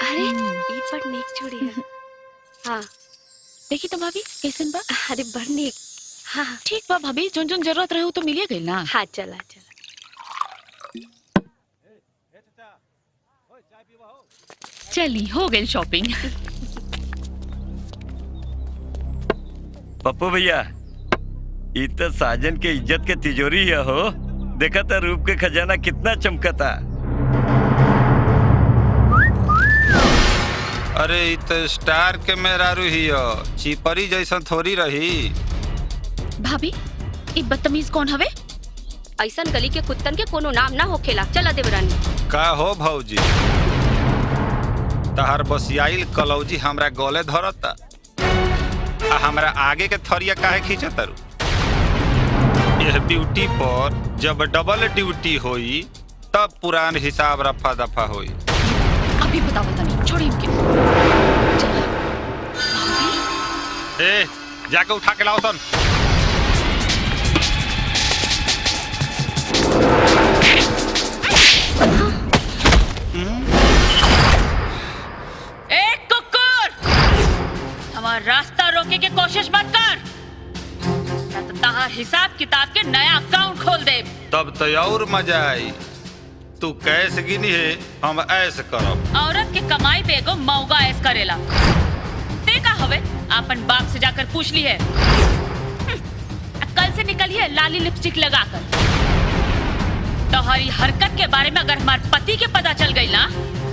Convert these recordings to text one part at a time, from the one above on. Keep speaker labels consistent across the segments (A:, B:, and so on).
A: अरे ई पर नेक छोड़ी है। हाँ
B: देखी तो भाभी कैसन बा?
A: अरे बड़ नेक। हाँ
B: ठीक बा भाभी, जोन जोन जरूरत रहे तो मिलिए गई ना।
A: हाँ चला चला।
B: चली हो गई शॉपिंग।
C: पप्पू भैया, ई तो साजन के इज्जत के तिजोरी है हो। देखा था रूप के खजाना कितना चमकता।
D: अरे इ तो स्टार के मेहरारू ही हो, चिपरी जैसा थोड़ी रही।
B: भाभी ई बदतमीज कौन हवे?
A: ऐसन गली के कुत्तन के कोनो नाम ना होखेला। चला देवरानी।
D: का हो भौजी, तहार बसियाइल कलौजी हमरा गले धरता आ हमरा आगे के थरिया काहे खींचतारू? यह ड्यूटी पर जब डबल ड्यूटी होई तब पुरान हिसाब रफा दफा होई।
B: अभी बताओ तनी, छोड़ी इनके। चला भाभी।
D: ए जाके उठा के लाओ सन।
B: ए कुकुर, हमारा रास्ता रोके के कोशिश मत कर, न तो तहार हिसाब किताब के नया अकाउंट खोल दे।
D: तब तो और मजा आई। तू कैसे गिनी है, हम ऐसे करब।
B: औरत के कमाई पे एगो मौगा ऐस करेला। देखा हवे, अपन बाप से जाकर पूछ ली है। कल से निकली है लाली लिपस्टिक लगाकर। तोहरी हरकत के बारे में अगर हमारे पति के पता चल गई ना,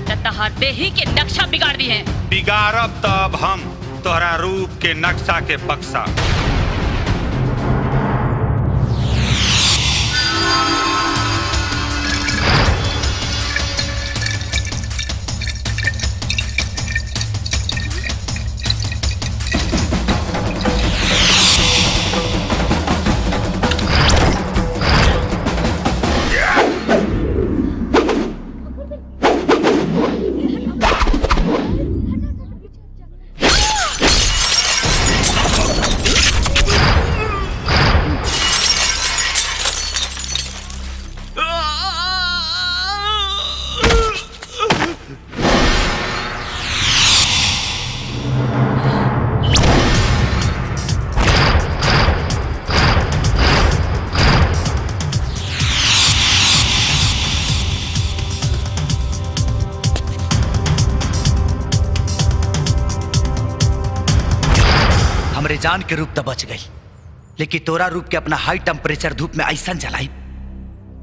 B: तो तहार देही के नक्शा बिगाड़ दी है।
D: बिगाड़ब तब हम तोहरा रूप के नक्शा के बक्सा।
E: जान के रूप तो बच गई, लेकिन तोरा रूप के अपना हाई टेम्परेचर धूप में ऐसा जलाई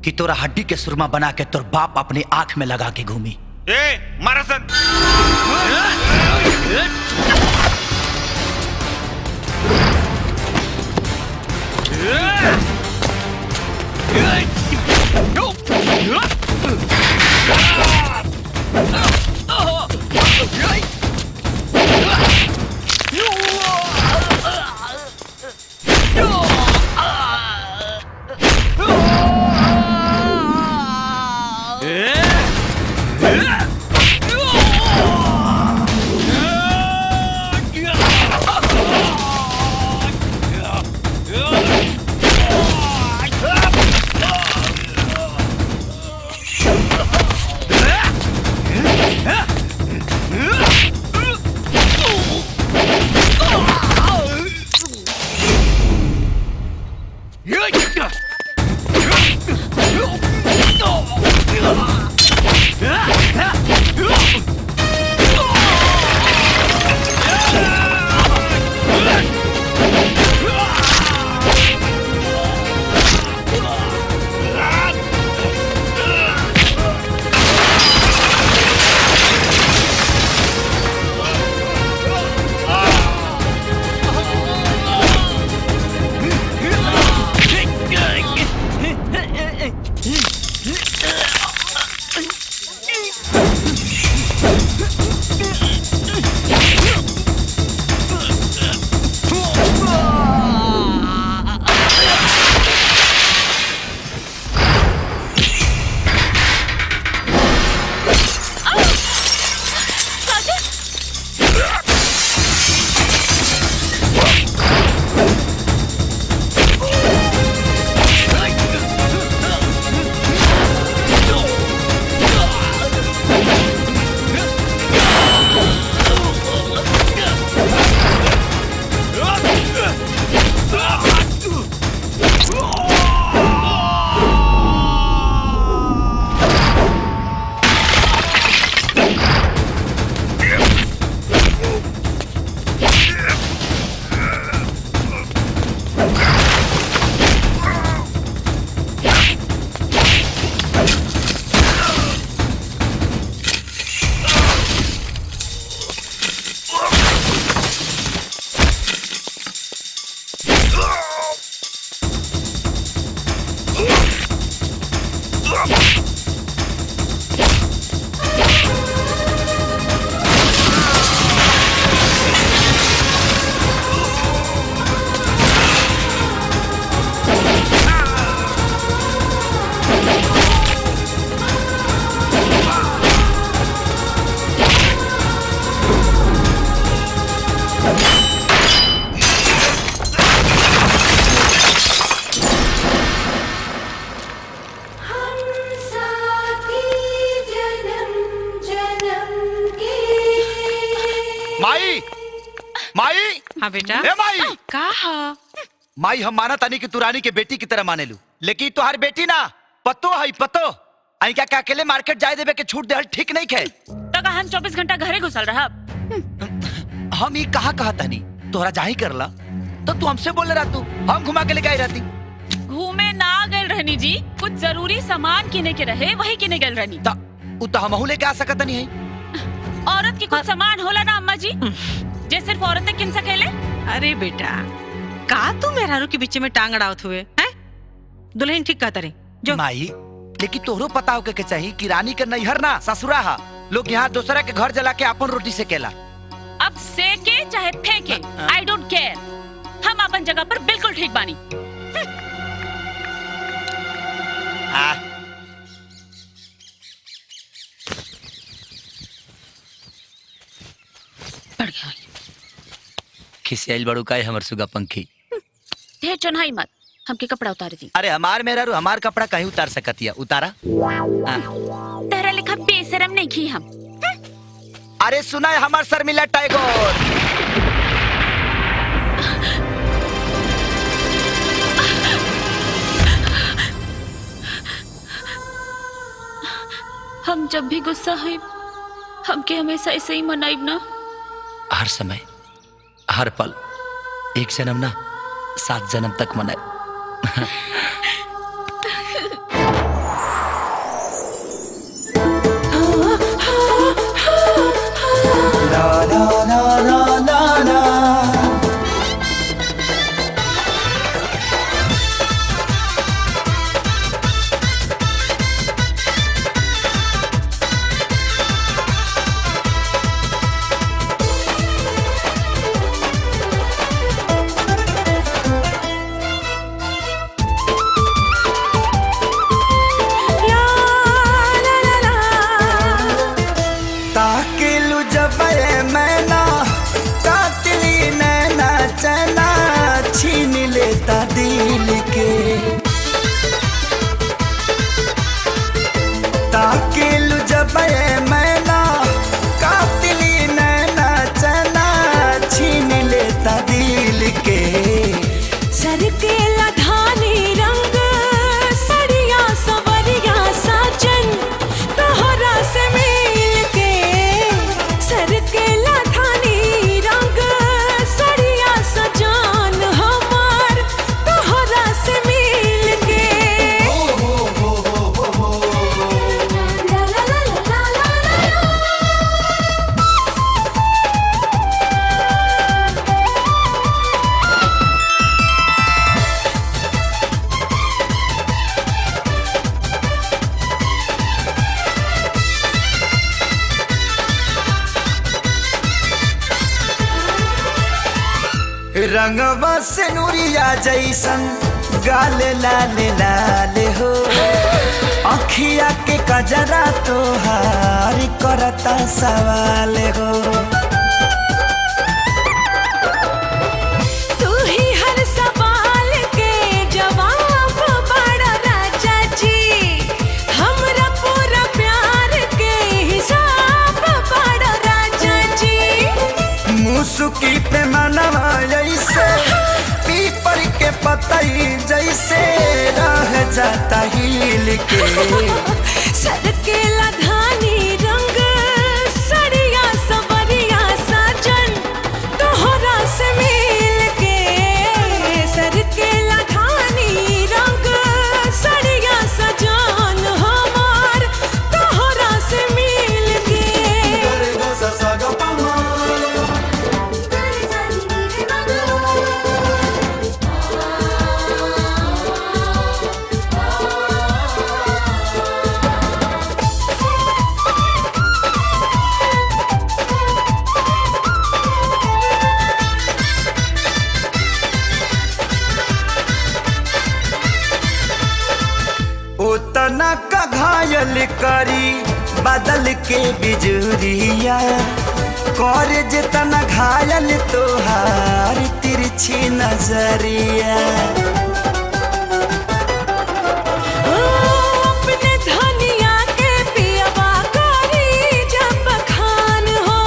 E: कि तोरा हड्डी के सुरमा बना के तोर बाप अपनी आंख में लगा के घूमी।
D: ए मारसन।
E: माई माई
F: हाँ बेटा
E: ए माई
F: का हा?
E: माई हम माना तानी कि तू रानी के बेटी की तरह माने लू, लेकिन तुहार बेटी ना पतो है पतो। आई क्या अकेले मार्केट जाए देवे के छूट दे ठीक नहीं खे।
B: तो का हम 24 घंटा घरे घुसल रहा।
E: हम ये कहा तानी तोहरा जाही करला तो तू हमसे बोल रहा तू हम घुमा के लेके आई रहती।
B: घूमे ना गए रहनी जी, कुछ जरूरी सामान किने के रहे वही किने गए रहनी।
E: तो हमहू लेके आ सकत नहीं है।
B: औरत की कुछ सामान होला ना अम्मा जी, जे सिर्फ औरतें किन सकेले।
F: अरे बेटा का तू मेहरारू के बीच में टांग अड़ावत हुए हैं? दुल्हन ठीक कहता रही जो
E: माई, लेकिन तोहरो पता होके के चाहिए कि रानी के नैहर ना ससुरा हा। लोग यहाँ दूसरा के घर जला के अपन रोटी से केला।
B: अब सेके चाहे फेंके आई डोंट केयर, हम अपन जगह पर बिल्कुल ठीक बानी। बढ़ गया
E: खिसियाल बड़ू का है हमर सुगा पंखी।
B: ढेर चुनाई मत, हमके कपड़ा उतार दी।
E: अरे हमार मेहरारू हमार कपड़ा कहीं उतार सकतिया, उतारा।
B: तेरा लिखा बेशरम नहीं की हम।
E: अरे सुना है हमार शर्मिला टैगोर।
B: हम जब भी गुस्सा है हमके हमेशा ऐसे ही मनाइब ना।
E: हर समय हर पल एक जन्म ना 7 जन्म तक मनाए। ला ला ला ला ला ला। रंगवा से नूरिया जैसन गाल लाल लाल हो, अखिया के कजरा तोहार करता सवाल हो।
G: तू ही हर सवाल के जवाब बड़ा राजा जी, हमरा पूरा प्यार के हिसाब बड़ा राजा जी।
E: मुसुकी पे मनवा जैसे पीपर के पतई जैसे रह जाता हिल के।
G: सरकेला धानी रंग सड़िया सवरिया साजन तोहरा से मिल के। सरकेला धानी रंग सड़िया सजन हमार तोहरा से मिल के।
E: उतना का घायल करी बदल के बिजुरिया, कर जितना घायल तोहार तिरछी नजरिया।
G: अपने धनिया के पियवा करी जब खान हो,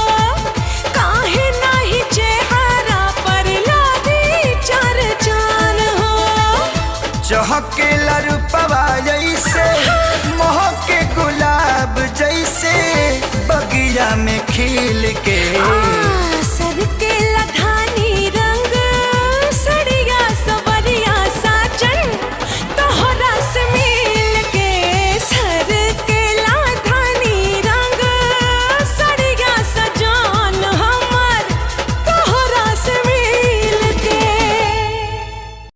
G: काहे
E: खिल के